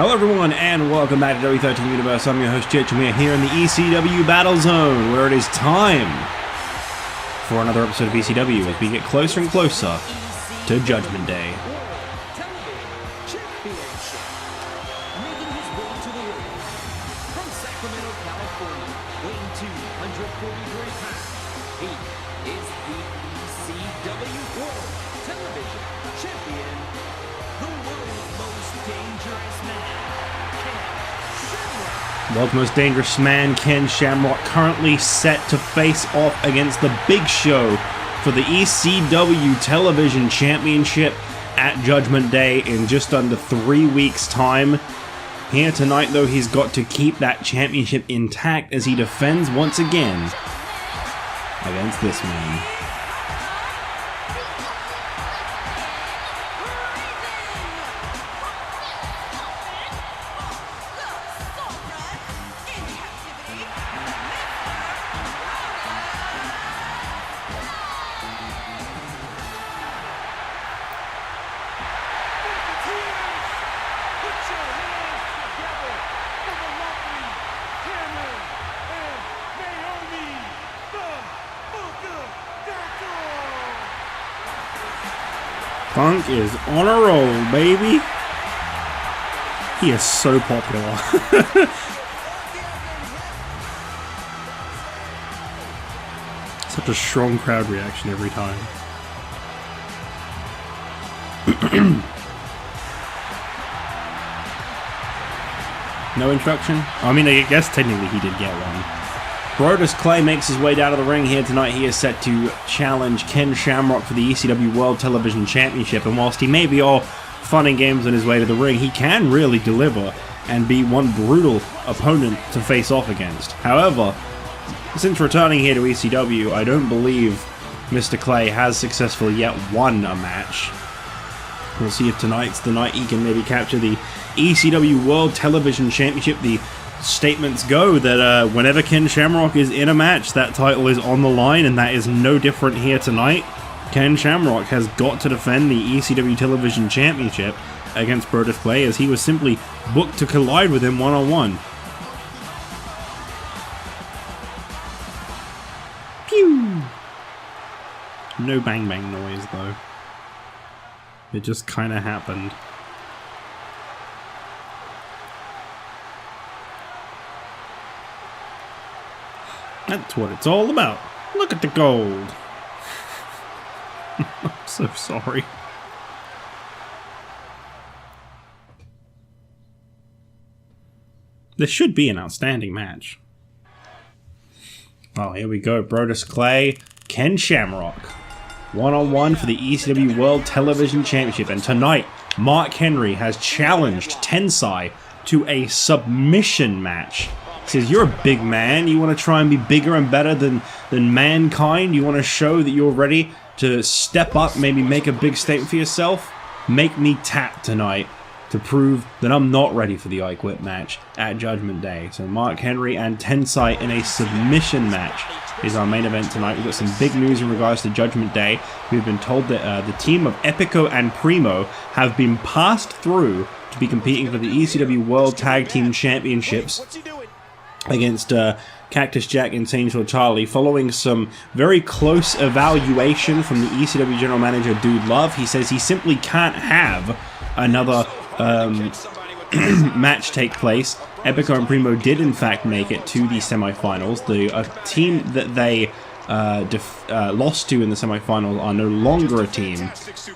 Hello everyone and welcome back to W13 Universe. I'm your host Chich and we are here in the ECW Battle Zone where it is time for another episode of ECW as we get closer and closer to Judgment Day. World's Most Dangerous Man, Ken Shamrock, currently set to face off against the Big Show for the ECW Television Championship at Judgment Day in just under 3 weeks' time. Here tonight, though, he's got to keep that championship intact as he defends once again against this man. Punk is on a roll, baby. He is so popular. Such a strong crowd reaction every time. No introduction? I mean, I guess technically he did get one. Brodus Clay makes his way down to the ring here tonight. He is set to challenge Ken Shamrock for the ECW World Television Championship, and whilst he may be all fun and games on his way to the ring, he can really deliver and be one brutal opponent to face off against. However, since returning here to ECW, I don't believe Mr. Clay has successfully yet won a match. We'll see if tonight's the night he can maybe capture the ECW World Television Championship. The statements go that whenever Ken Shamrock is in a match, that title is on the line, and that is no different here tonight. Ken Shamrock has got to defend the ECW Television Championship against Brodus Clay, as he was simply booked to collide with him one-on-one. Pew! No bang-bang noise, though. It just kind of happened. That's what it's all about. Look at the gold. I'm so sorry. This should be an outstanding match. Oh, here we go. Brodus Clay, Ken Shamrock. One-on-one for the ECW World Television Championship. And tonight, Mark Henry has challenged Tensai to a submission match. He says, you're a big man, you want to try and be bigger and better than mankind, you want to show that you're ready to step up, maybe make a big statement for yourself? Make me tap tonight to prove that I'm not ready for the I Quit match at Judgment Day. So Mark Henry and Tensai in a submission match is our main event tonight. We've got some big news in regards to Judgment Day. We've been told that the team of Epico and Primo have been passed through to be competing for the ECW World Tag Team Championships against Cactus Jack and Tensai Charlie. Following some very close evaluation from the ECW General Manager Dude Love, he says he simply can't have another match take place. Epico and Primo did in fact make it to the semifinals. The team that they lost to in the semifinals are no longer a team,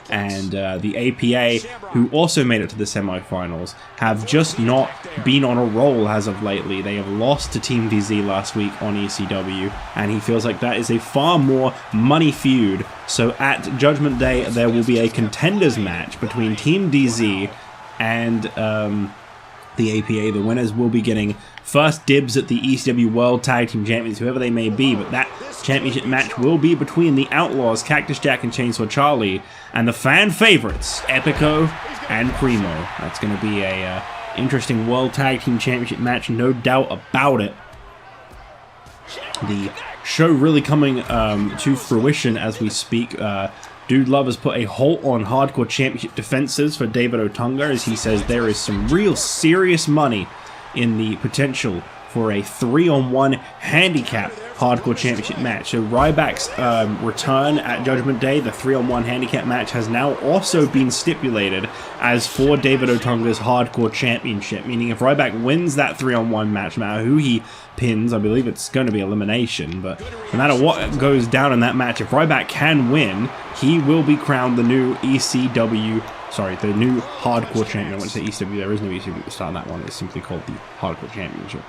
and the APA, who also made it to the semifinals, have just not been on a roll as of lately. They have lost to Team DZ last week on ECW, and he feels like that is a far more money feud. So at Judgment Day, there will be a contenders match between Team DZ and the APA. The winners will be getting first dibs at the ECW World Tag Team Champions, whoever they may be, but that championship match will be between the Outlaws, Cactus Jack and Chainsaw Charlie, and the fan favorites, Epico and Primo. That's going to be a interesting World Tag Team Championship match, no doubt about it. The show really coming to fruition as we speak. Dude Love has put a halt on Hardcore Championship defenses for David Otunga, as he says there is some real serious money in the potential for a 3-on-1 handicap Hardcore Championship match. So Ryback's return at Judgment Day, the 3-on-1 handicap match, has now also been stipulated as for David Otunga's Hardcore Championship, meaning if Ryback wins that 3-on-1 match, no matter who he pins, I believe it's going to be elimination, but no matter what goes down in that match, if Ryback can win, he will be crowned the new ECW, sorry, the new Hardcore Champion. I want to say ECW, there is no ECW at the start of that one, it's simply called the Hardcore Championship.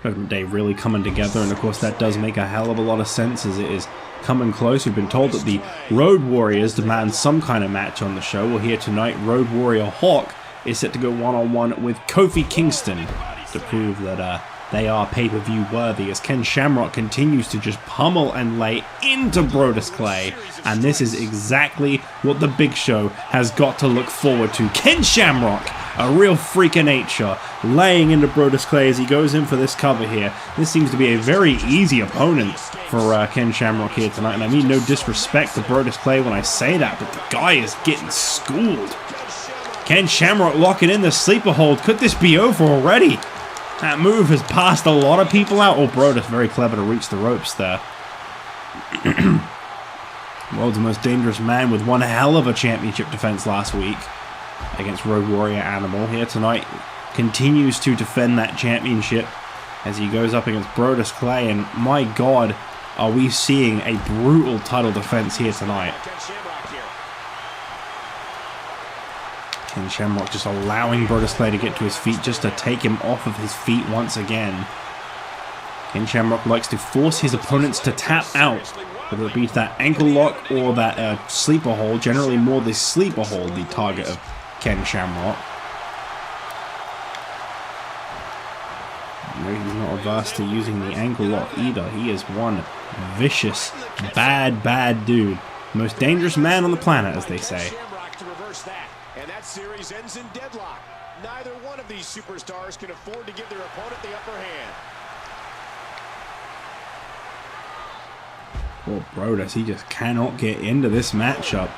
Judgment Day really coming together, and of course that does make a hell of a lot of sense as it is coming close. We've been told that the Road Warriors demand some kind of match on the show. Well, here tonight, Road Warrior Hawk is set to go one-on-one with Kofi Kingston to prove that they are pay-per-view worthy, as Ken Shamrock continues to just pummel and lay into Brodus Clay, and this is exactly what the Big Show has got to look forward to. Ken Shamrock, a real freak of nature, laying into Brodus Clay as he goes in for this cover here. This seems to be a very easy opponent for Ken Shamrock here tonight, and I mean no disrespect to Brodus Clay when I say that, but the guy is getting schooled. Ken Shamrock locking in the sleeper hold. Could this be over already? That move has passed a lot of people out. Oh, Brodus very clever to reach the ropes there. World's most dangerous man with one hell of a championship defense last week against Road Warrior Animal. Here tonight continues to defend that championship as he goes up against Brodus Clay, and my God, are we seeing a brutal title defense here tonight. Ken Shamrock just allowing Brodus Clay to get to his feet just to take him off of his feet once again. Ken Shamrock likes to force his opponents to tap out, whether it be that ankle lock or that sleeper hold. Generally more the sleeper hold, the target of Ken Shamrock. No, he's not averse to using the ankle lock either. He is one vicious, bad dude. Most dangerous man on the planet, as they say. And that series ends in deadlock. Neither one of these superstars can afford to give their opponent the upper hand. Well, Brodus, he just cannot get into this matchup.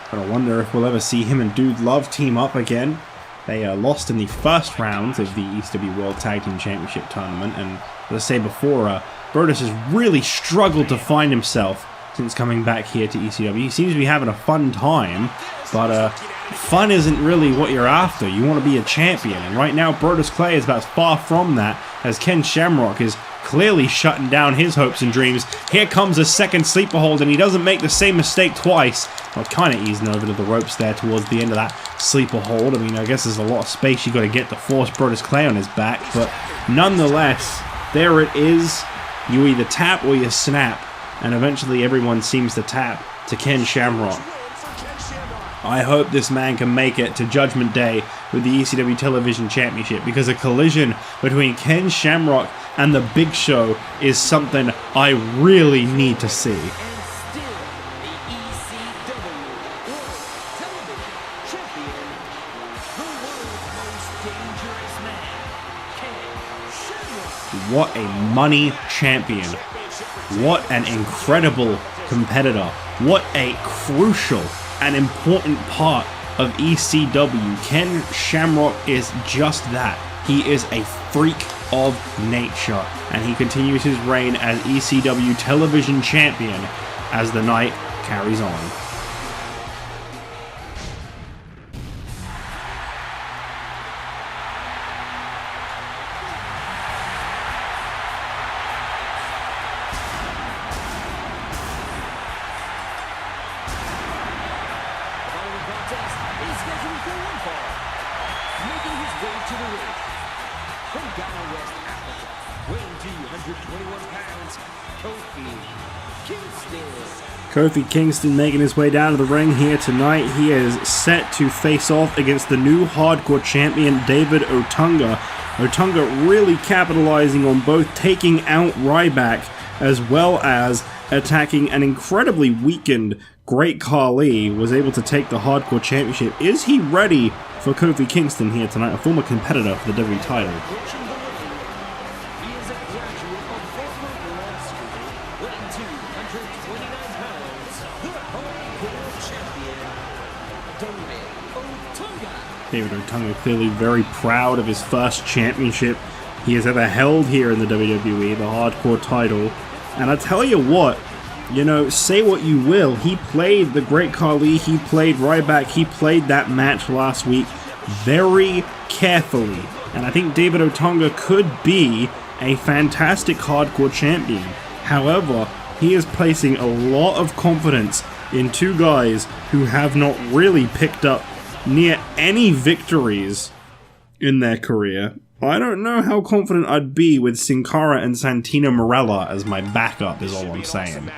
But I wonder if we'll ever see him and Dude Love team up again. They lost in the first round of the ECW World Tag Team Championship Tournament, and as I say before, Brodus has really struggled to find himself since coming back here to ECW. He seems to be having a fun time, but fun isn't really what you're after. You want to be a champion, and right now Brodus Clay is about far from that, as Ken Shamrock is clearly shutting down his hopes and dreams. Here comes a second sleeper hold, and he doesn't make the same mistake twice. Well, kind of easing over to the ropes there towards the end of that sleeper hold. I mean, I guess there's a lot of space you got to get to force Brodus Clay on his back, but nonetheless, there it is. You either tap or you snap, and eventually everyone seems to tap to Ken Shamrock. I hope this man can make it to Judgment Day with the ECW Television Championship, because a collision between Ken Shamrock and the Big Show is something I really need to see. What a money champion. What an incredible competitor. What a crucial and important part of ECW. Ken Shamrock is just that. He is a freak of nature, and he continues his reign as ECW Television Champion as the night carries on. Kofi Kingston making his way down to the ring here tonight. He is set to face off against the new hardcore champion, David Otunga. Otunga really capitalizing on both taking out Ryback as well as attacking an incredibly weakened Great Khali. Was able to take the hardcore championship. Is he ready for Kofi Kingston here tonight, a former competitor for the WWE title? David Otunga clearly very proud of his first championship he has ever held here in the WWE, the hardcore title. And I tell you what, you know, say what you will, he played the Great Khali, he played Ryback, he played that match last week very carefully. And I think David Otunga could be a fantastic hardcore champion. However, he is placing a lot of confidence in two guys who have not really picked up near any victories in their career. I don't know how confident I'd be with Sin Cara and Santino Marella as my backup, is all I'm saying.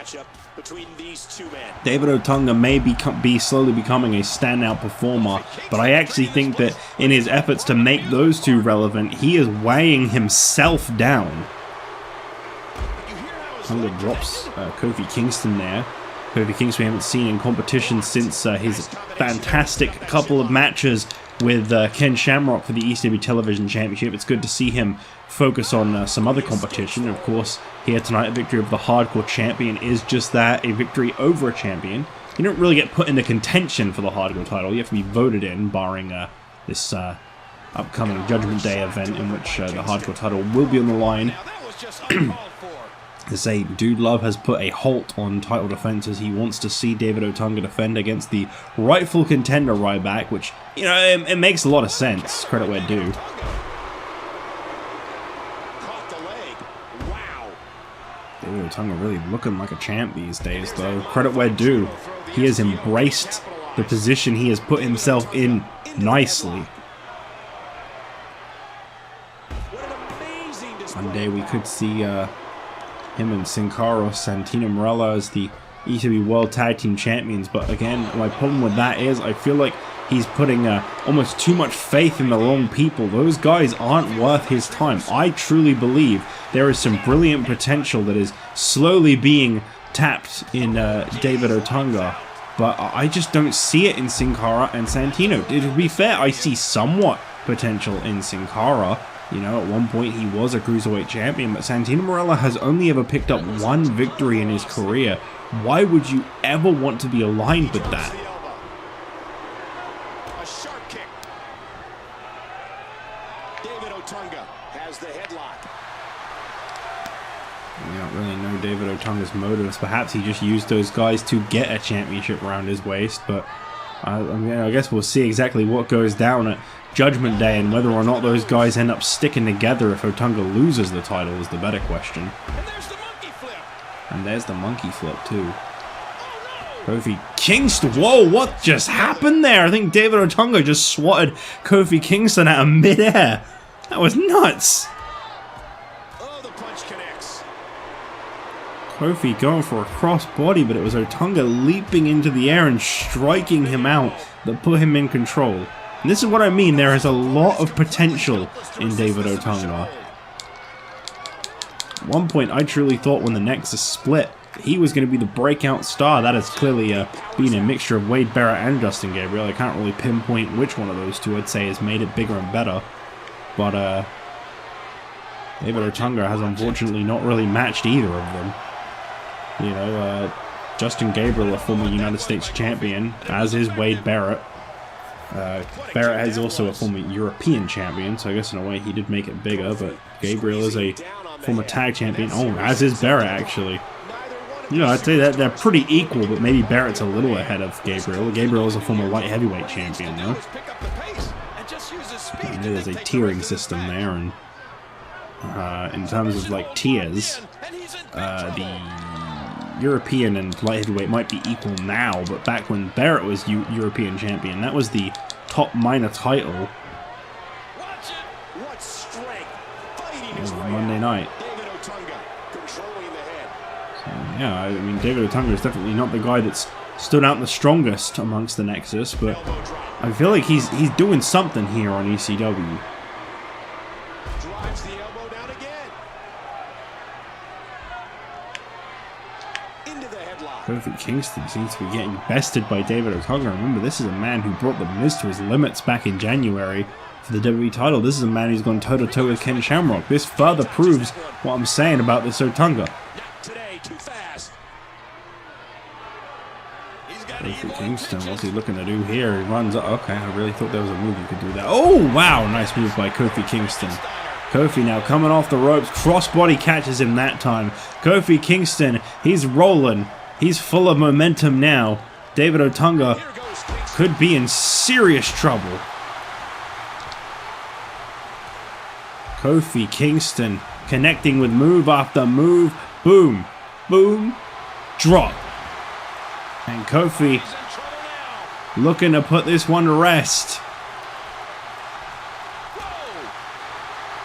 David Otunga may be slowly becoming a standout performer, but I actually think that in his efforts to make those two relevant, he is weighing himself down. Otunga drops Kofi Kingston there. Kofi Kingston we haven't seen in competition since his fantastic couple of matches with Ken Shamrock for the ECW Television Championship. It's good to see him focus on some other competition. Of course, here tonight, a victory of the Hardcore Champion is just that, a victory over a champion. You don't really get put into contention for the Hardcore title. You have to be voted in, barring this upcoming Judgment Day event in which the Hardcore title will be on the line. To say, Dude Love has put a halt on title defenses. He wants to see David Otunga defend against the rightful contender Ryback, which, you know, it makes a lot of sense. Credit where due. David Otunga really looking like a champ these days, though. Credit where due. He has embraced the position he has put himself in nicely. One day we could see him and Sin Cara, Santino Marella as the ECW World Tag Team Champions, but again, my problem with that is I feel like he's putting almost too much faith in the wrong people. Those guys aren't worth his time. I truly believe there is some brilliant potential that is slowly being tapped in David Otunga, but I just don't see it in Sin Cara and Santino. To be fair, I see somewhat potential in Sin Cara. You know, at one point he was a Cruiserweight champion, but Santino Marella has only ever picked up one victory in his career. Why would you ever want to be aligned with that? A sharp kick. David Otunga has the headlock. We don't really know David Otunga's motives. Perhaps he just used those guys to get a championship around his waist, but I guess we'll see exactly what goes down at Judgment Day, and whether or not those guys end up sticking together if Otunga loses the title is the better question. And there's the monkey flip. And there's the monkey flip too. Kofi Kingston. Whoa, what just happened there? I think David Otunga just swatted Kofi Kingston out of midair. That was nuts. Oh, the punch connects. Kofi going for a crossbody, but it was Otunga leaping into the air and striking him out that put him in control. And this is what I mean, there is a lot of potential in David Otunga. At one point, I truly thought when the Nexus split, he was going to be the breakout star. That has clearly been a mixture of Wade Barrett and Justin Gabriel. I can't really pinpoint which one of those two I'd say has made it bigger and better. But David Otunga has unfortunately not really matched either of them. You know, Justin Gabriel, a former United States champion, as is Wade Barrett. Barrett is also a former European champion, so I guess in a way he did make it bigger, but Gabriel is a former tag champion. Oh, as is Barrett, actually. You know, I'd say that they're pretty equal, but maybe Barrett's a little ahead of Gabriel. Gabriel is a former light heavyweight champion, though. And there's a tiering system there, and in terms of like tiers, the European and light heavyweight might be equal now, but back when Barrett was European champion, that was the top minor title. Monday night. So, yeah, I mean, David Otunga is definitely not the guy that's stood out the strongest amongst the Nexus, but I feel like he's doing something here on ECW. Drives the elbow down again. Into the headlock. Kofi Kingston seems to be getting bested by David Otunga. Remember, this is a man who brought The Miz to his limits back in January for the WWE title. This is a man who's gone toe-to-toe with Ken Shamrock. This further proves what I'm saying about this Otunga. Not today, too fast. He's got Kofi Kingston, what's he looking to do here? He runs up. Okay, I really thought there was a move you could do that. Oh, wow, nice move by Kofi Kingston. Kofi now coming off the ropes. Crossbody catches him that time. Kofi Kingston, he's rolling. He's full of momentum now. David Otunga could be in serious trouble. Kofi Kingston connecting with move after move. Boom, boom, drop. And Kofi looking to put this one to rest.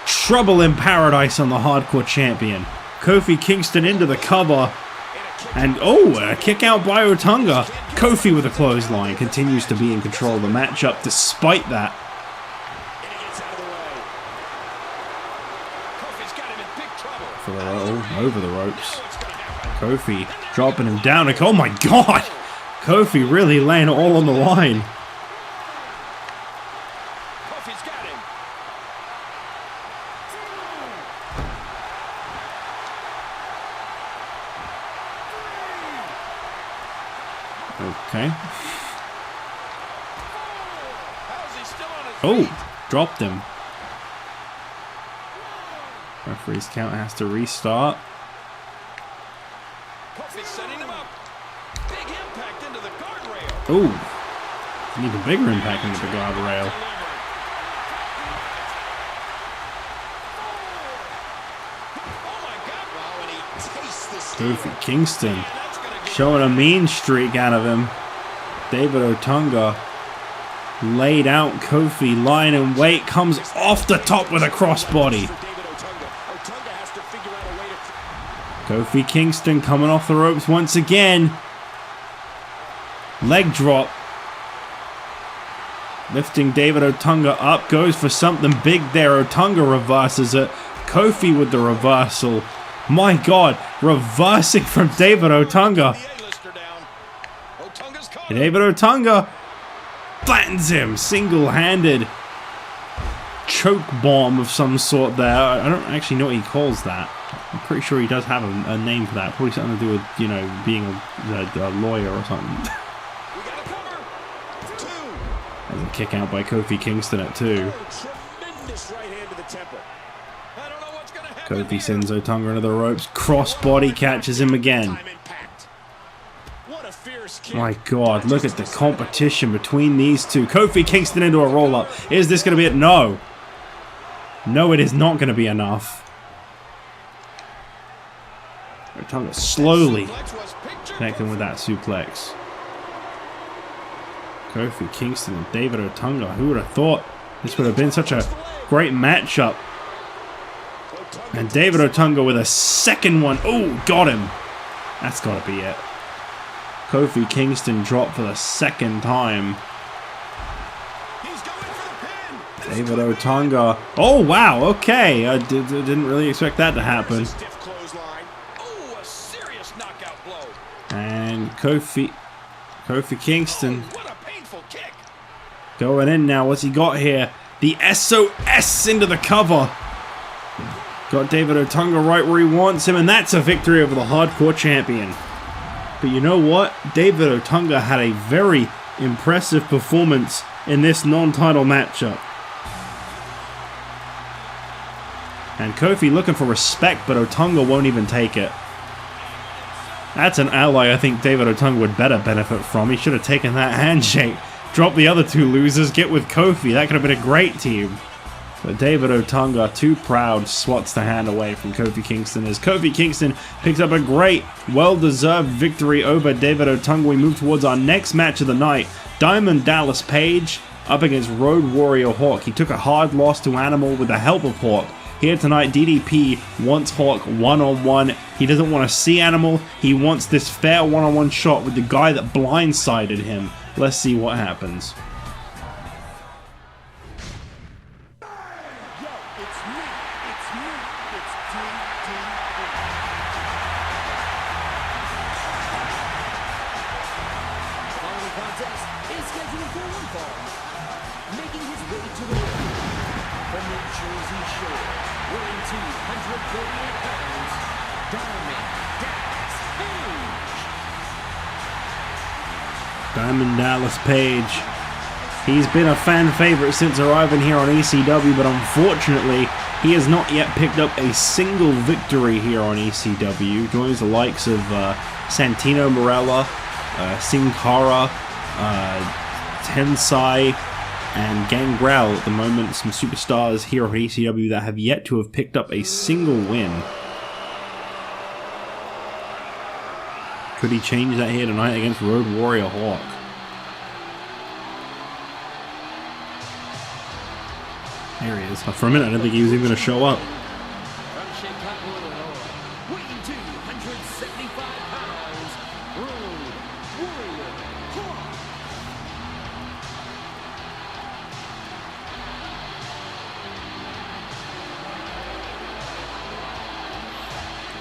Trouble in paradise on the Hardcore Champion. Kofi Kingston into the cover. And a kick out by Otunga. Kofi with a clothesline continues to be in control of the matchup despite that. For the over the ropes. Kofi dropping him down. Oh my god! Kofi really laying it all on the line. Okay. Oh, dropped him. Referee's count has to restart. Oh, an even bigger impact into the guardrail. Kofi Kingston showing a mean streak out of him. David Otunga laid out Kofi, lying in wait, comes off the top with a crossbody. Kofi Kingston coming off the ropes once again. Leg drop. Lifting David Otunga up, goes for something big there. Otunga reverses it. Kofi with the reversal. My god, reversing from David Otunga. David Otunga flattens him, single-handed choke bomb of some sort there. I don't actually know what he calls that. I'm pretty sure he does have a name for that. Probably something to do with, you know, being a lawyer or something. There's a kick out by Kofi Kingston at 2. Kofi sends Otunga into the ropes. Crossbody catches him again. My god, look at the competition between these two. Kofi Kingston into a roll-up. Is this going to be it? No. No, it is not going to be enough. Otunga slowly connecting with that suplex. Kofi Kingston and David Otunga. Who would have thought this would have been such a great matchup? And David Otunga with a second one. Oh, got him. That's got to be it. Kofi Kingston dropped for the second time. David Otunga. Oh, wow. Okay. I didn't really expect that to happen. And Kofi Kingston going in now. What's he got here? The SOS into the cover. Got David Otunga right where he wants him, and that's a victory over the Hardcore Champion. But you know what? David Otunga had a very impressive performance in this non-title matchup. And Kofi looking for respect, but Otunga won't even take it. That's an ally I think David Otunga would better benefit from. He should have taken that handshake. Drop the other two losers, get with Kofi. That could have been a great team. But David Otunga, too proud, swats the hand away from Kofi Kingston as Kofi Kingston picks up a great, well-deserved victory over David Otunga. We move towards our next match of the night. Diamond Dallas Page up against Road Warrior Hawk. He took a hard loss to Animal with the help of Hawk. Here tonight, DDP wants Hawk one-on-one. He doesn't want to see Animal. He wants this fair one-on-one shot with the guy that blindsided him. Let's see what happens. Diamond Dallas Page. He's been a fan favorite since arriving here on ECW, but unfortunately, he has not yet picked up a single victory here on ECW. Joins the likes of Santino Marella, Sin Cara, Tensai, and Gangrel at the moment. Some superstars here on ECW that have yet to have picked up a single win. Could he change that here tonight against Road Warrior Hawk? There he is. For a minute, I didn't think he was even going to show up. From Chicago, Illinois, weighing 275 pounds,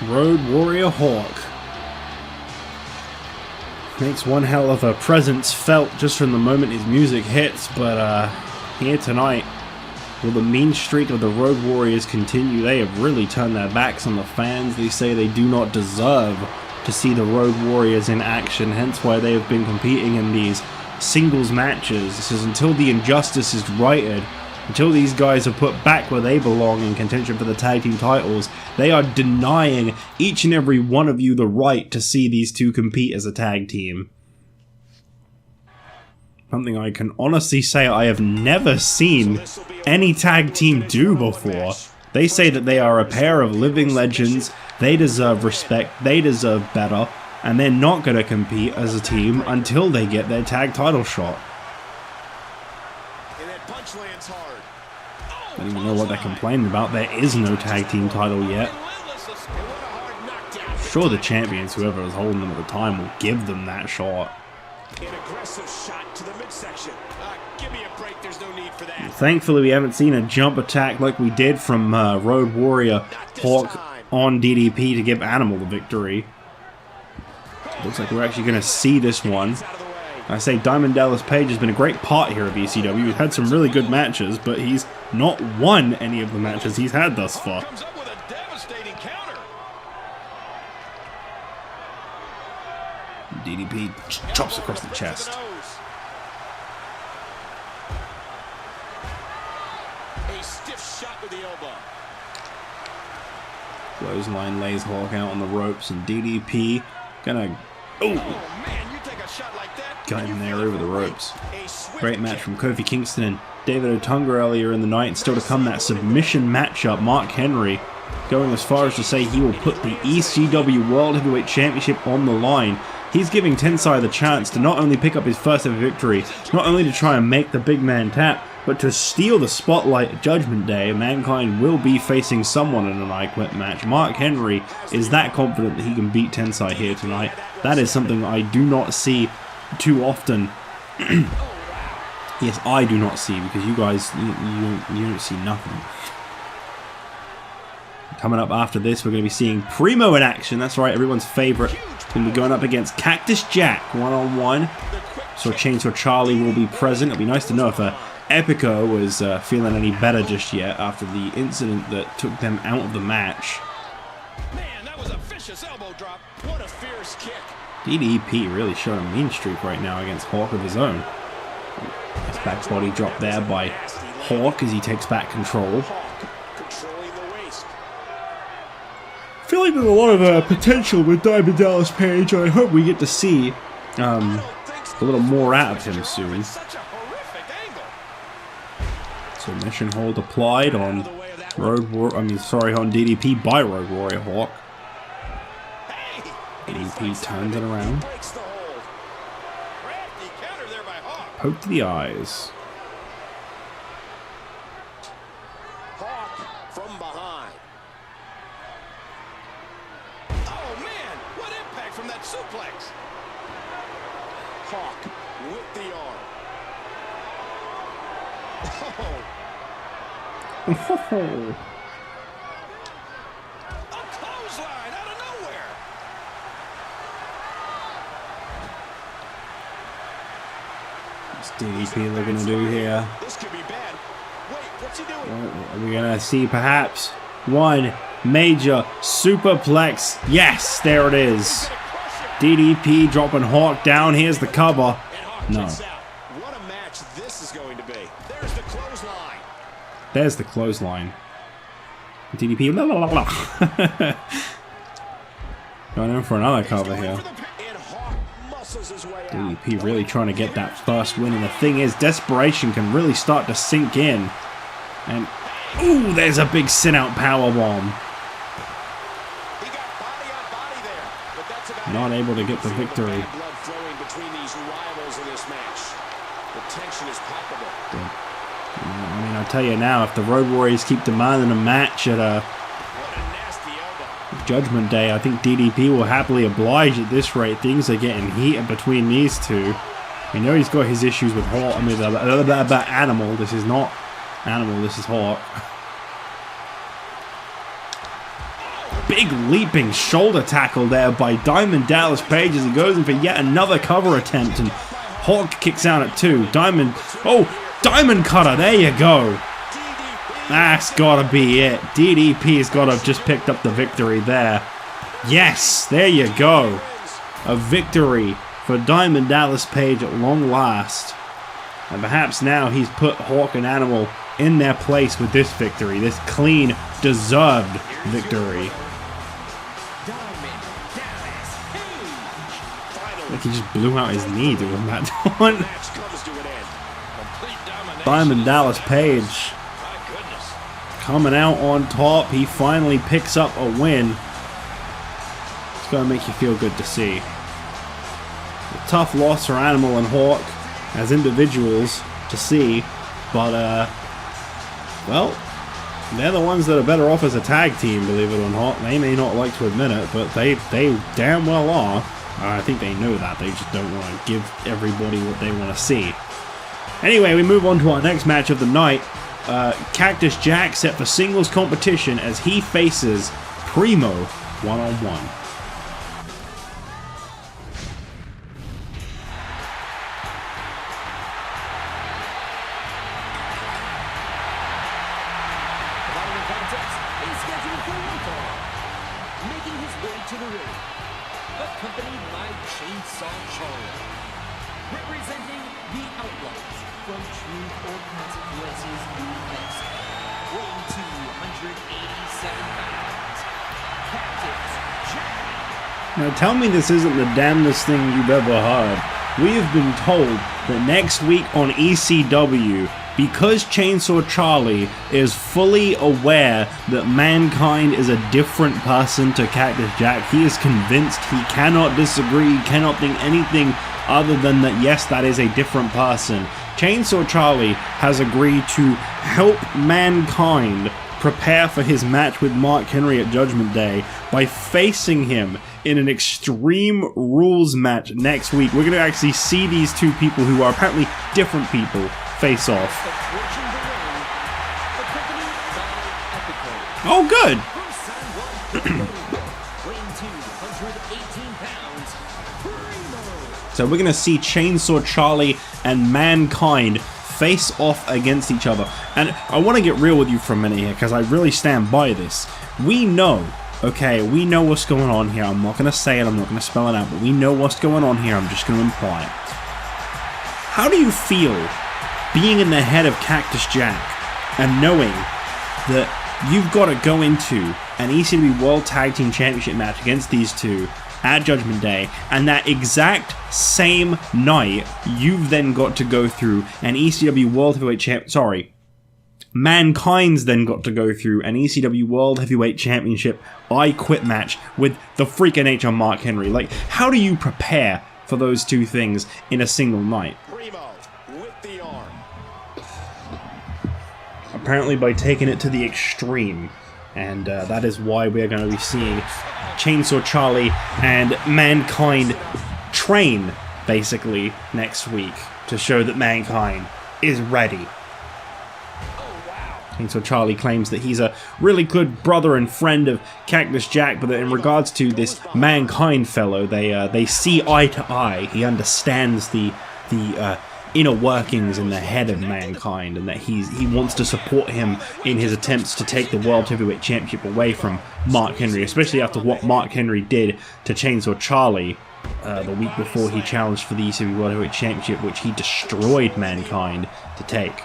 Road Warrior Hawk. Road Warrior Hawk makes one hell of a presence felt just from the moment his music hits, but here tonight, will the mean streak of the Road Warriors continue? They have really turned their backs on the fans. They say they do not deserve to see the Road Warriors in action, hence why they have been competing in these singles matches. This is until the injustice is righted, until these guys are put back where they belong in contention for the tag team titles. They are denying each and every one of you the right to see these two compete as a tag team. Something I can honestly say I have never seen any tag team do before. They say that they are a pair of living legends, they deserve respect, they deserve better, and they're not going to compete as a team until they get their tag title shot. I don't even know what they're complaining about. There is no tag team title yet. I'm sure the champions, whoever was holding them at the time, will give them that shot. An aggressive shot to the midsection. Give me a break, there's no need for that. Thankfully, we haven't seen a jump attack like we did from Road Warrior Hawk on DDP to give Animal the victory. Looks like we're actually going to see this one. I say Diamond Dallas Page has been a great part here of ECW. He's had some really good matches, but he's not won any of the matches he's had thus far. DDP chops across the chest. A stiff shot with the elbow. Clothesline lays Hawk out on the ropes, and DDP gonna got him there over the ropes. Great match from Kofi Kingston and David Otunga earlier in the night, and still to come that submission matchup. Mark Henry going as far as to say he will put the ECW World Heavyweight Championship on the line. He's giving Tensai the chance to not only pick up his first ever victory, not only to try and make the big man tap, but to steal the spotlight at Judgment Day. Mankind will be facing someone in an I Quit match. Mark Henry is that confident that he can beat Tensai here tonight. That is something I do not see too often. Yes, I do not see, because you guys, you don't see nothing. Coming up after this, we're going to be seeing Primo in action. That's right, everyone's favorite. He's going to be going up against Cactus Jack one-on-one. So Chainsaw Charlie will be present. It'll be nice to know if Epico was feeling any better just yet after the incident that took them out of the match. Man, that was a vicious elbow drop. What a fierce kick. DDP really showing a mean streak right now against Hawk of his own. Nice back body drop there by Hawk as he takes back control. I feel like there's a lot of potential with Diamond Dallas Page. I hope we get to see a little more out of him soon. Submission hold applied on on DDP by Road Warrior Hawk. DDP turns it around. Poke to the eyes. Hawk from behind. Oh man, what impact from that suplex. Hawk with the arm. Oh. A clothesline out of nowhere. What's DDP looking to do here? This could be bad. Wait, what's he doing? Are we gonna see perhaps one major superplex? Yes, there it is. DDP dropping Hawk down. Here's the cover. No. What a match this is going to be. There's the clothesline. There's the clothesline. DDP. Blah, blah, blah, blah. Going in for another cover here. DDP really trying to get that first win, and the thing is, desperation can really start to sink in. And ooh, there's a big sit-out powerbomb. Not able to get the victory. I mean, I'll tell you now, if the Road Warriors keep demanding a match at Judgment Day, I think DDP will happily oblige at this rate. Things are getting heated between these two. We know he's got his issues with Hawk. I mean, about Animal. This is not Animal, this is Hawk. Big leaping shoulder tackle there by Diamond Dallas Page as he goes in for yet another cover attempt, and Hawk kicks out at 2. Diamond Cutter, there you go. That's gotta be it. DDP's gotta have just picked up the victory there. Yes, there you go. A victory for Diamond Dallas Page at long last. And perhaps now he's put Hawk and Animal in their place with this victory. This clean, deserved victory. Like he just blew out his knee doing that one. Diamond Dallas Page coming out on top. He finally picks up a win. It's going to make you feel good to see. A tough loss for Animal and Hawk as individuals to see, but well, they're the ones that are better off as a tag team, believe it or not. They may not like to admit it, but they damn well are. I think they know that. They just don't want to give everybody what they want to see. Anyway, we move on to our next match of the night. Cactus Jack set for singles competition as he faces Primo one-on-one. Making his way to the ring, accompanied by Chainsaw Charlie, representing the Outlaws from Truth or Consequences USA, weighing 287 pounds, Cactus Jack. Now tell me this isn't the damnedest thing you've ever heard. We have been told that next week on ECW, because Chainsaw Charlie is fully aware that Mankind is a different person to Cactus Jack, he is convinced, he cannot disagree, he cannot think anything other than that, yes, that is a different person. Chainsaw Charlie has agreed to help Mankind prepare for his match with Mark Henry at Judgment Day by facing him in an Extreme Rules match next week. We're going to actually see these two people who are apparently different people face off. Oh, good! So we're going to see Chainsaw Charlie and Mankind face off against each other. And I want to get real with you for a minute here, because I really stand by this. We know, okay, we know what's going on here. I'm not going to say it, I'm not going to spell it out, but we know what's going on here. I'm just going to imply it. How do you feel being in the head of Cactus Jack and knowing that you've got to go into an ECW World Tag Team Championship match against these two at Judgment Day, and that exact same night you've then got to go through an ECW World Heavyweight Mankind's then got to go through an ECW World Heavyweight Championship I Quit match with the freaking nature Mark Henry? Like, how do you prepare for those two things in a single night? Primo with the arm. Apparently by taking it to the extreme, and that is why we are going to be seeing Chainsaw Charlie and Mankind train, basically, next week to show that Mankind is ready. Chainsaw Charlie claims that he's a really good brother and friend of Cactus Jack, but that in regards to this Mankind fellow, they see eye to eye. He understands the inner workings in the head of Mankind, and that he wants to support him in his attempts to take the World Heavyweight Championship away from Mark Henry, especially after what Mark Henry did to Chainsaw Charlie the week before he challenged for the ECW World Heavyweight Championship, which he destroyed Mankind to take.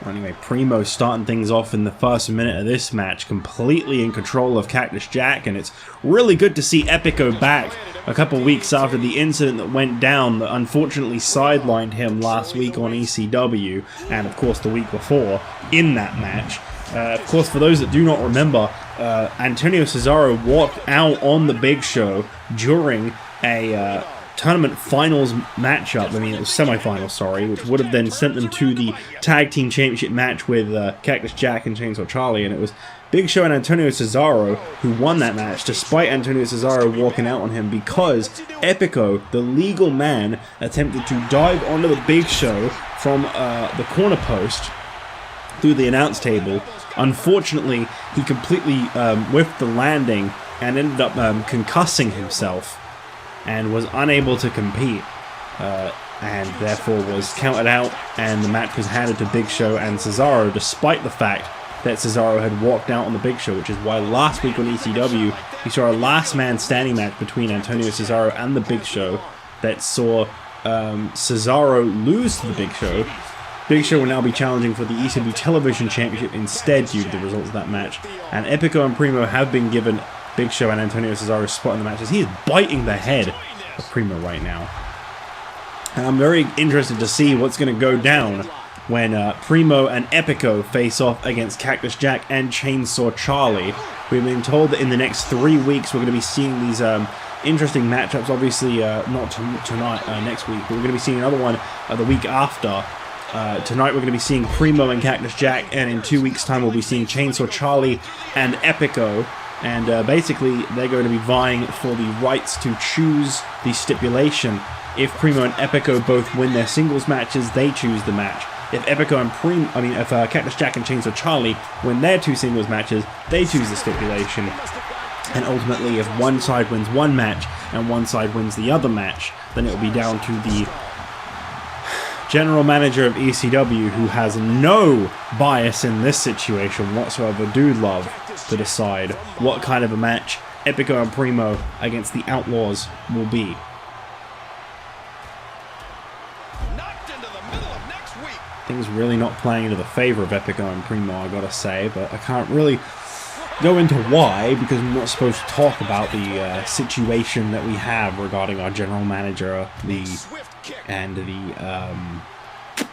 Anyway, Primo starting things off in the first minute of this match, completely in control of Cactus Jack, and it's really good to see Epico back a couple weeks after the incident that went down that unfortunately sidelined him last week on ECW, and of course the week before in that match. Of course, for those that do not remember, Antonio Cesaro walked out on the Big Show during a tournament finals matchup. I mean, it was semi-finals, sorry, which would have then sent them to the tag team championship match with Cactus Jack and Chainsaw Charlie, and it was Big Show and Antonio Cesaro who won that match, despite Antonio Cesaro walking out on him, because Epico, the legal man, attempted to dive onto the Big Show from the corner post through the announce table. Unfortunately, he completely whiffed the landing and ended up concussing himself and was unable to compete, and therefore was counted out, and the match was handed to Big Show and Cesaro, despite the fact that Cesaro had walked out on the Big Show, which is why last week on ECW we saw a last man standing match between Antonio Cesaro and the Big Show that saw Cesaro lose to the Big Show. Big Show will now be challenging for the ECW Television Championship instead due to the results of that match, and Epico and Primo have been given Big Show and Antonio Cesaro spot in the matches. He is biting the head of Primo right now. And I'm very interested to see what's going to go down when Primo and Epico face off against Cactus Jack and Chainsaw Charlie. We've been told that in the next 3 weeks we're going to be seeing these interesting matchups. Obviously, not tonight, next week, but we're going to be seeing another one the week after. Tonight we're going to be seeing Primo and Cactus Jack, and in 2 weeks' time we'll be seeing Chainsaw Charlie and Epico. And basically, they're going to be vying for the rights to choose the stipulation. If Primo and Epico both win their singles matches, they choose the match. If Epico and if Cactus Jack and Chainsaw Charlie win their 2 singles matches, they choose the stipulation. And ultimately, if one side wins one match and one side wins the other match, then it will be down to the general manager of ECW, who has no bias in this situation whatsoever, Dude Love, to decide what kind of a match Epico and Primo against the Outlaws will be. Things really not playing into the favor of Epico and Primo, I gotta say, but I can't really go into why, because I'm not supposed to talk about the situation that we have regarding our general manager and the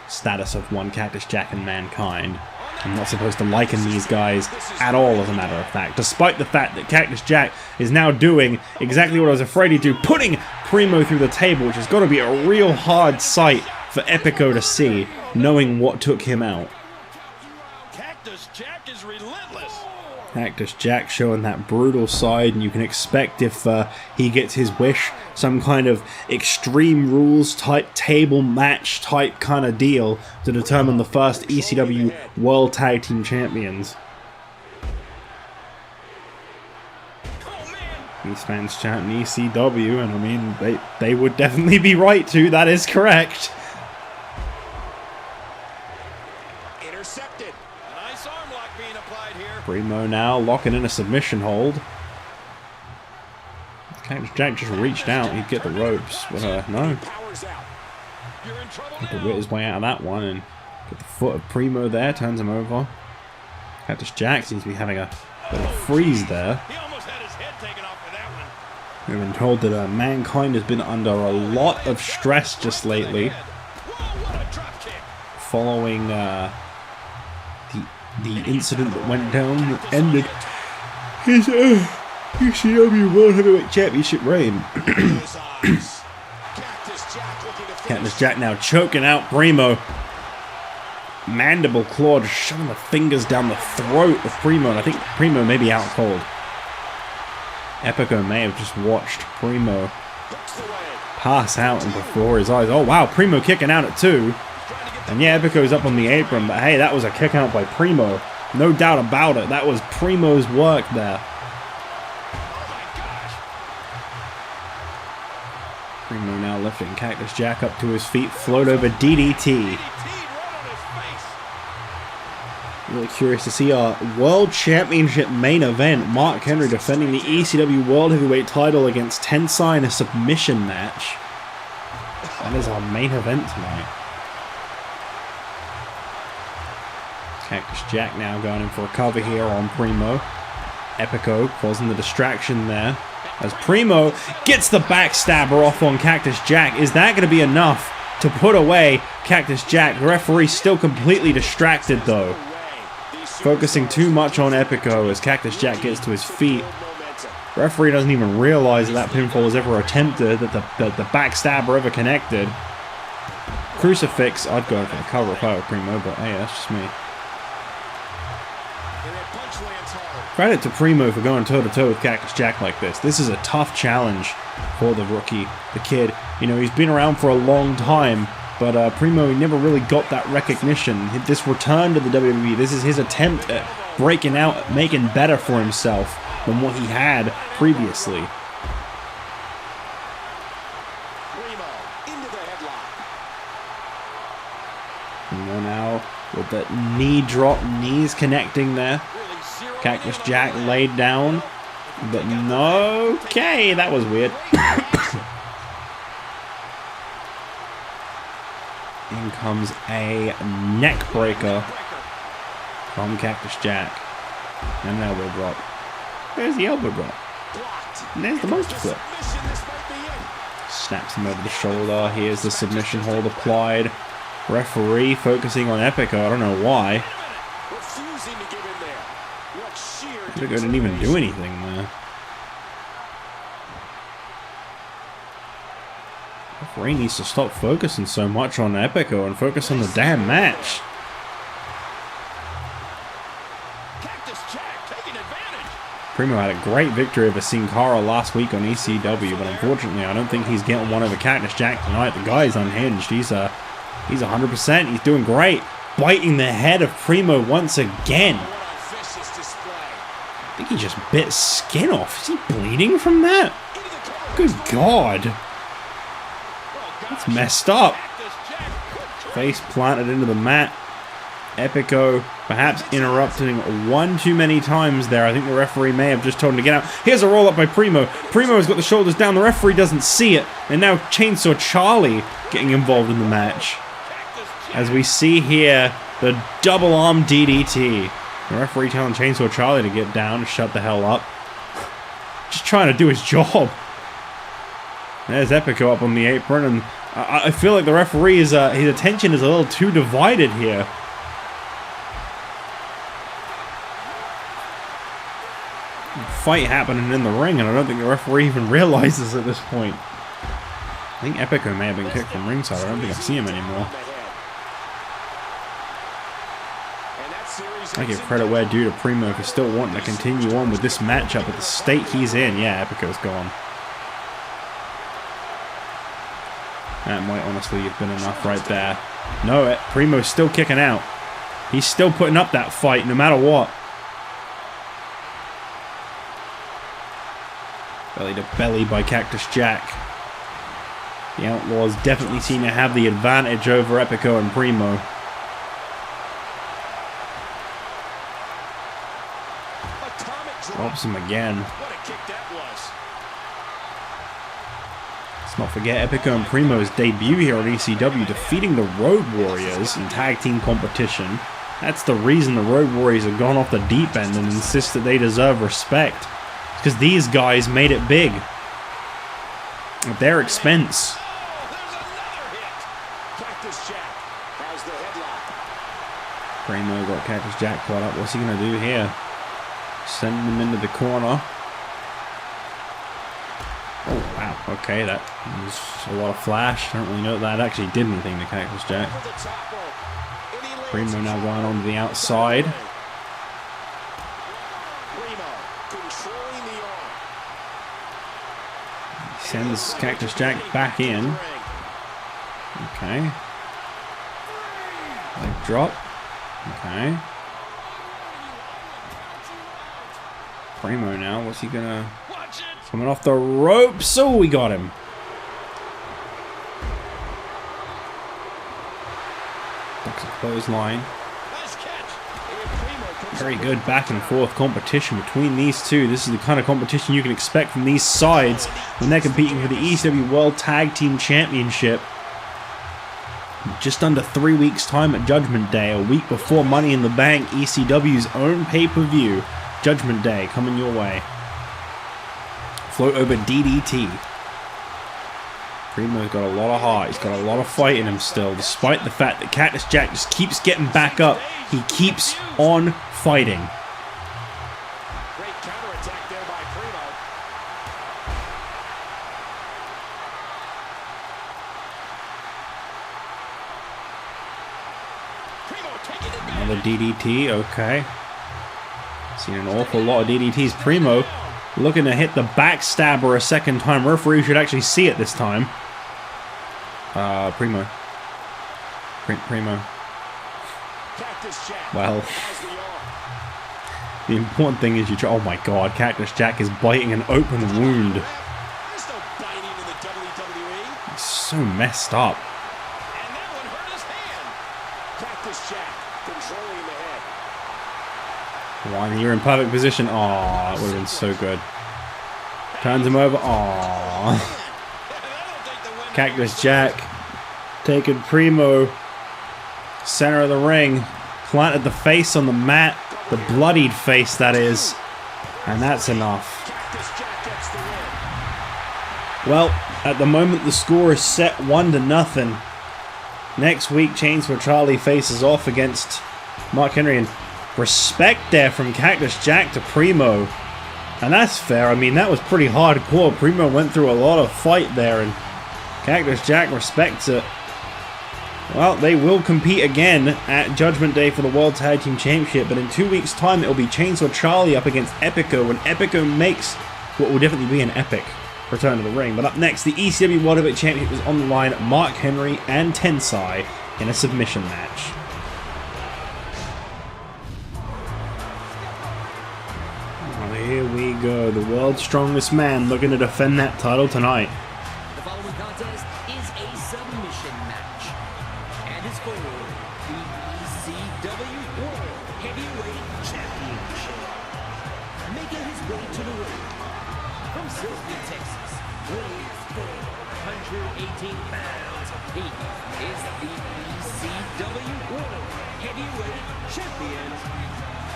status of one Cactus Jack and Mankind. I'm not supposed to liken these guys at all, as a matter of fact, despite the fact that Cactus Jack is now doing exactly what I was afraid he'd do, putting Primo through the table, which has got to be a real hard sight for Epico to see, knowing what took him out. Cactus Jack is relentless. Cactus Jack showing that brutal side, and you can expect, if he gets his wish, some kind of Extreme Rules type table match type kind of deal to determine the first ECW World Tag Team Champions. These fans chanting ECW, and I mean, they would definitely be right to, that is correct. Intercepted. Nice arm lock being applied here. Primo now locking in a submission hold. Cactus Jack just reached out, he'd get the ropes, but no. He could wit his way out of that one and get the foot of Primo there, turns him over. Cactus Jack seems to be having a bit of a freeze there. He almost had his head taken off for that one. We've been told that Mankind has been under a lot of stress just lately, following the incident that went down that ended his ECW World Heavyweight Championship reign. Cactus Jack now choking out Primo. Mandible claw just shoving the fingers down the throat of Primo, and I think Primo may be out cold. Epico may have just watched Primo pass out and before his eyes. Oh wow, Primo kicking out at 2. And yeah, Epico's up on the apron, but hey, that was a kick out by Primo. No doubt about it, that was Primo's work there. Primo now lifting Cactus Jack up to his feet, float over DDT. Really curious to see our World Championship main event. Mark Henry defending the ECW World Heavyweight title against Tensai in a submission match. That is our main event tonight. Cactus Jack now going in for a cover here on Primo. Epico causing the distraction there. As Primo gets the backstabber off on Cactus Jack. Is that going to be enough to put away Cactus Jack? The referee still completely distracted though. Focusing too much on Epico as Cactus Jack gets to his feet. Referee doesn't even realize that pinfall was ever attempted, that the backstabber ever connected. Crucifix, I'd go for the cover if I were Primo, but hey, that's just me. Credit to Primo for going toe-to-toe with Cactus Jack like this. This is a tough challenge for the rookie, the kid. You know, he's been around for a long time, but Primo never really got that recognition. This return to the WWE, this is his attempt at breaking out, making better for himself than what he had previously. Primo now with that knee drop, knees connecting there. Cactus Jack laid down, but no. Okay, that was weird. In comes a neck breaker from Cactus Jack. And an elbow drop. There's the elbow drop. And there's the monster flip. Snaps him over the shoulder. Here's the submission hold applied. Referee focusing on Epico. I don't know why. Epico didn't even do anything there. Referee needs to stop focusing so much on Epico and focus on the damn match. Primo had a great victory over Sin Cara last week on ECW, but unfortunately I don't think he's getting one over Cactus Jack tonight. The guy's unhinged. He's 100%. He's doing great. Biting the head of Primo once again. I think he just bit skin off. Is he bleeding from that? Good God. That's messed up. Face planted into the mat. Epico perhaps interrupting one too many times there. I think the referee may have just told him to get out. Here's a roll up by Primo. Primo's got the shoulders down. The referee doesn't see it. And now Chainsaw Charlie getting involved in the match. As we see here, the double arm DDT. The referee telling Chainsaw Charlie to get down and shut the hell up. Just trying to do his job. There's Epico up on the apron, and I feel like the referee is his attention is a little too divided here. Fight happening in the ring, and I don't think the referee even realizes at this point. I think Epico may have been kicked from ringside. I don't think I see him anymore. I give credit where due to Primo for still wanting to continue on with this matchup at the state he's in. Yeah, Epico's gone. That might honestly have been enough right there. No, Primo's still kicking out. He's still putting up that fight no matter what. Belly to belly by Cactus Jack. The Outlaws definitely seem to have the advantage over Epico and Primo. Drops him again. Let's not forget Epico and Primo's debut here on ECW, defeating the Road Warriors in tag team competition. That's the reason the Road Warriors have gone off the deep end and insist that they deserve respect. Because these guys made it big. At their expense. Primo got Cactus Jack caught up. What's he going to do here? Sending him into the corner. Oh, wow. Okay, that was a lot of flash. I don't really know that that actually did anything to Cactus Jack. Primo now going on to the outside. Sends Cactus Jack back in. Okay. Leg drop. Okay. Primo now, what's he gonna... Coming off the ropes. Oh, we got him. Ducks a clothesline. Very good back and forth competition between these two. This is the kind of competition you can expect from these sides when they're competing for the ECW World Tag Team Championship. Just under 3 weeks' time at Judgment Day, a week before Money in the Bank, ECW's own pay-per-view. Judgment Day coming your way. Float over DDT. Primo's got a lot of heart. He's got a lot of fight in him still, despite the fact that Cactus Jack just keeps getting back up. He keeps on fighting. Great counterattack there by Primo. Primo taking it back. Another DDT, okay. Seen an awful lot of DDTs. Primo looking to hit the backstabber a second time. Referee should actually see it this time. Primo. Primo. Cactus Jack. Well, the important thing is you try. Oh my God, Cactus Jack is biting an open wound. There's no biting in the WWE. He's so messed up. And that one hurt his hand. Cactus Jack controlling the head. One here in perfect position. Aw, it would have been so good. Turns him over. Aw. Cactus Jack taking Primo. Center of the ring. Planted the face on the mat. The bloodied face, that is. And that's enough. Cactus Jack gets the win. Well, at the moment the score is set 1-0. Next week, Chainsaw Charlie faces off against Mark Henry, and respect there from Cactus Jack to Primo. And that's fair. I mean, that was pretty hardcore. Primo went through a lot of fight there, and Cactus Jack respects it. Well, they will compete again at Judgment Day for the World Tag Team Championship, but in 2 weeks' time it will be Chainsaw Charlie up against Epico, when Epico makes what will definitely be an epic return to the ring. But up next, the ECW World Heavyweight Championship is on the line. Mark Henry and Tensai in a submission match. Well, here we go. The world's strongest man looking to defend that title tonight. The following contest is a submission match and is for the ECW World Heavyweight Championship. Making his way to the ring from Silsbee, Texas, weighs 418 pounds. He is the ECW World Heavyweight Champion,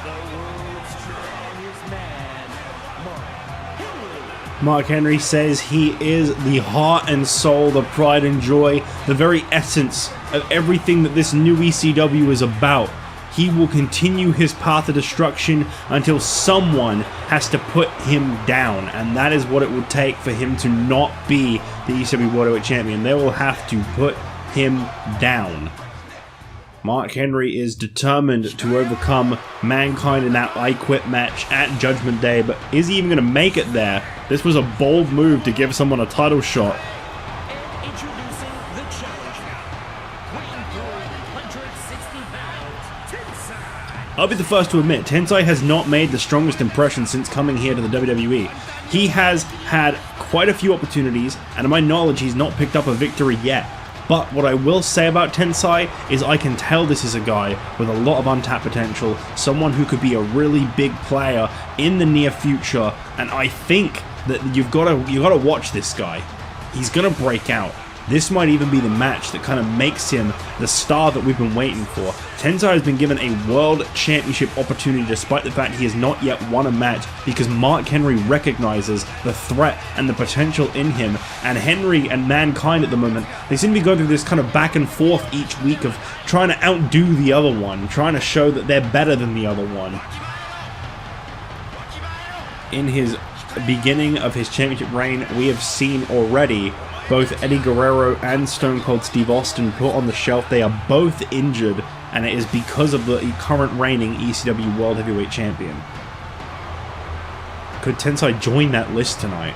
the world's strongest man, Mark Henry. Mark Henry says he is the heart and soul, the pride and joy, the very essence of everything that this new ECW is about. He will continue his path of destruction until someone has to put him down, and that is what it would take for him to not be the ECW World Heavyweight Champion. They will have to put him down. Mark Henry is determined to overcome Mankind in that I Quit match at Judgment Day, but is he even going to make it there? This was a bold move to give someone a title shot. And introducing the challenger, weighing 460 pounds, Tensai. I'll be the first to admit, Tensai has not made the strongest impression since coming here to the WWE. He has had quite a few opportunities, and to my knowledge, he's not picked up a victory yet. But what I will say about Tensai is I can tell this is a guy with a lot of untapped potential, someone who could be a really big player in the near future, and I think that you've got to watch this guy. He's gonna break out. This might even be the match that kind of makes him the star that we've been waiting for. Tensai has been given a World Championship opportunity despite the fact he has not yet won a match, because Mark Henry recognizes the threat and the potential in him. And Henry and Mankind at the moment, they seem to be going through this kind of back and forth each week of trying to outdo the other one, trying to show that they're better than the other one. In his beginning of his championship reign, we have seen already both Eddie Guerrero and Stone Cold Steve Austin put on the shelf. They are both injured, and it is because of the current reigning ECW World Heavyweight Champion. Could Tensai join that list tonight?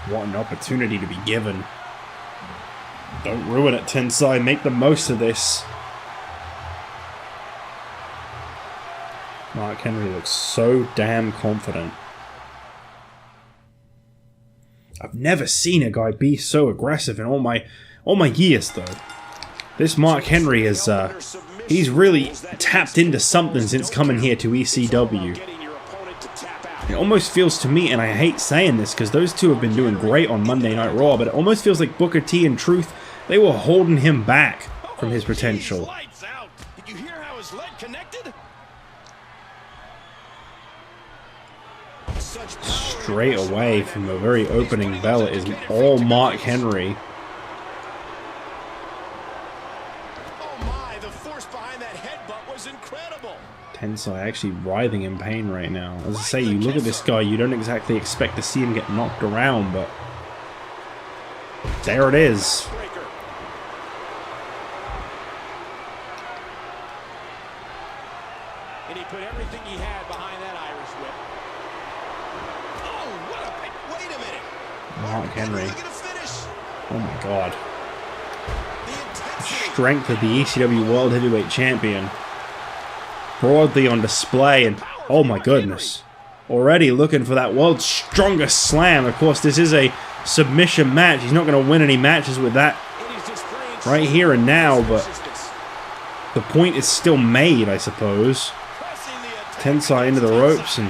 What an opportunity to be given. Don't ruin it, Tensai. Make the most of this. Mark Henry looks so damn confident. I've never seen a guy be so aggressive in all my years, though. This Mark Henry is, he's really tapped into something since coming here to ECW. It almost feels to me, and I hate saying this because those two have been doing great on Monday Night Raw, but it almost feels like Booker T and Truth, they were holding him back from his potential. Did you hear how his leg connected? Straight away from the very opening bell is all Mark Henry. Tensai actually writhing in pain right now. As I say, you look at this guy, you don't exactly expect to see him get knocked around, but there it is. And he put everything he had behind that Irish whip. Oh, what a... Wait a minute. Mark Henry. Oh my god. The strength of the ECW World Heavyweight Champion. Broadly on display, and oh my goodness, already looking for that world's strongest slam. Of course, this is a submission match. He's not going to win any matches with that right here and now, but the point is still made, I suppose. Tensai into the ropes, and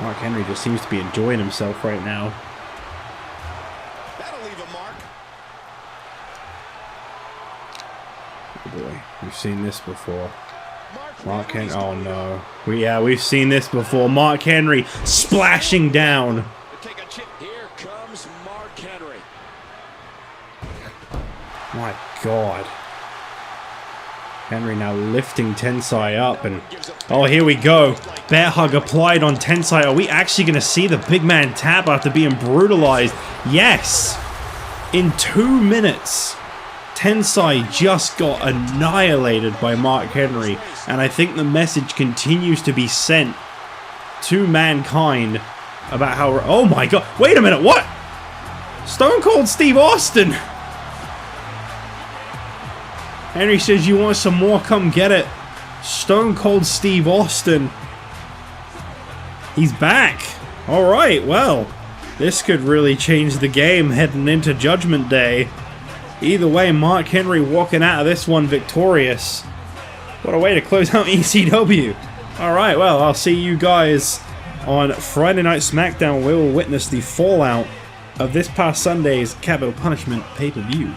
Mark Henry just seems to be enjoying himself right now. Oh boy, we've seen this before. Mark Henry, oh no. We've seen this before. Mark Henry splashing down. Here comes Mark Henry. My god. Henry now lifting Tensai up, and oh, here we go. Bear hug applied on Tensai. Are we actually going to see the big man tap after being brutalized? Yes. In 2 minutes. Tensai just got annihilated by Mark Henry, and I think the message continues to be sent to mankind about how... Oh my god, wait a minute, what? Stone Cold Steve Austin! Henry says, you want some more, come get it. Stone Cold Steve Austin. He's back. Alright, well, this could really change the game heading into Judgment Day. Either way, Mark Henry walking out of this one victorious. What a way to close out ECW. Alright, well, I'll see you guys on Friday Night SmackDown. We will witness the fallout of this past Sunday's Capital Punishment pay-per-view.